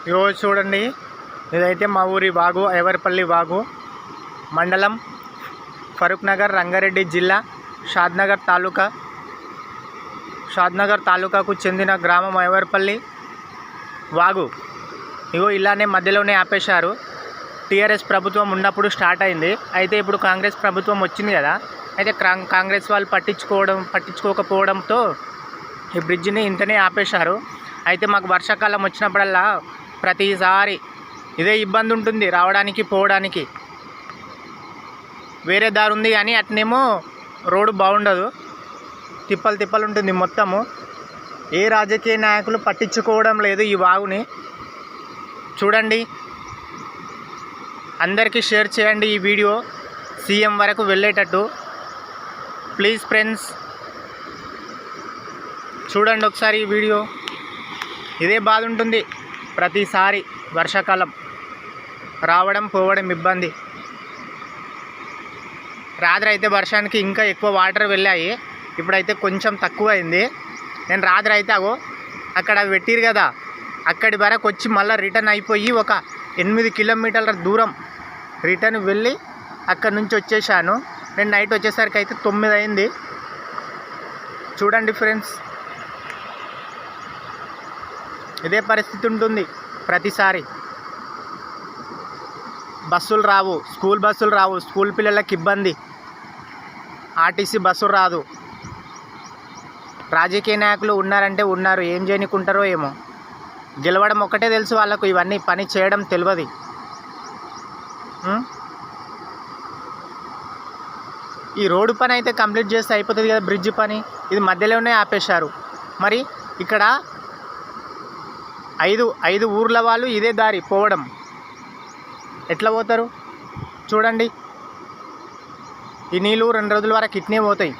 ఇగో చూడండి, ఇదైతే మా ఊరి వాగు, ఐవర్పల్లి వాగు, మండలం ఫరూక్ నగర్, రంగారెడ్డి జిల్లా, షాద్నగర్ తాలూకాకు చెందిన గ్రామం ఐవర్పల్లి వాగు. ఇగో ఇలానే మధ్యలోనే ఆపేశారు. టీఆర్ఎస్ ప్రభుత్వం ఉన్నప్పుడు స్టార్ట్ అయింది. అయితే ఇప్పుడు కాంగ్రెస్ ప్రభుత్వం వచ్చింది కదా, అయితే కాంగ్రెస్ వాళ్ళు పట్టించుకోకపోవడంతో ఈ బ్రిడ్జిని ఇంతనే ఆపేశారు. అయితే మాకు వర్షాకాలం వచ్చినప్పుడల్లా ప్రతిసారి ఇదే ఇబ్బంది ఉంటుంది రావడానికి పోవడానికి. వేరే దారి ఉంది కానీ అట్నేమో రోడ్డు బాగుండదు, తిప్పలు ఉంటుంది మొత్తము. ఏ రాజకీయ నాయకులు పట్టించుకోవడం లేదు ఈ వాగుని. చూడండి, అందరికీ షేర్ చేయండి ఈ వీడియో సీఎం వరకు వెళ్ళేటట్టు ప్లీజ్ ఫ్రెండ్స్. చూడండి ఒకసారి ఈ వీడియో. ఇదే బాధ ఉంటుంది ప్రతిసారి వర్షాకాలం, రావడం పోవడం ఇబ్బంది. రాత్రి అయితే వర్షానికి ఇంకా ఎక్కువ వాటర్ వెళ్ళాయి, ఇప్పుడైతే కొంచెం తక్కువ అయింది. నేను రాత్రి అయితే అక్కడ పెట్టిరు కదా, అక్కడి వరకు వచ్చి మళ్ళీ రిటర్న్ అయిపోయి ఒక 8 కిలోమీటర్ల దూరం రిటర్న్ వెళ్ళి అక్కడి నుంచి వచ్చేసాను. నేను నైట్ వచ్చేసరికి అయితే 9 అయింది. చూడండి ఫ్రెండ్స్, ఇదే పరిస్థితి ఉంటుంది ప్రతిసారి. బస్సులు రావు, స్కూల్ బస్సులు రావు, స్కూల్ పిల్లలకి ఇబ్బంది, ఆర్టీసీ బస్సు రాదు. రాజకీయ నాయకులు ఉన్నారంటే ఉన్నారు, ఏం చేయనికుంటారో ఏమో. గెలవడం ఒక్కటే తెలుసు వాళ్ళకు, ఇవన్నీ పని చేయడం తెలియదు. ఈ రోడ్డు పని అయితే కంప్లీట్ చేస్తే అయిపోతుంది కదా, బ్రిడ్జ్ పని. ఇది మధ్యలోనే ఆపేశారు. మరి ఇక్కడ 5 ఊర్ల వాళ్ళు ఇదే దారి పోవడం, ఎట్లా పోతారు చూడండి. ఈ నీళ్ళు 2 రోజుల వరకు ఇట్నే పోతాయి.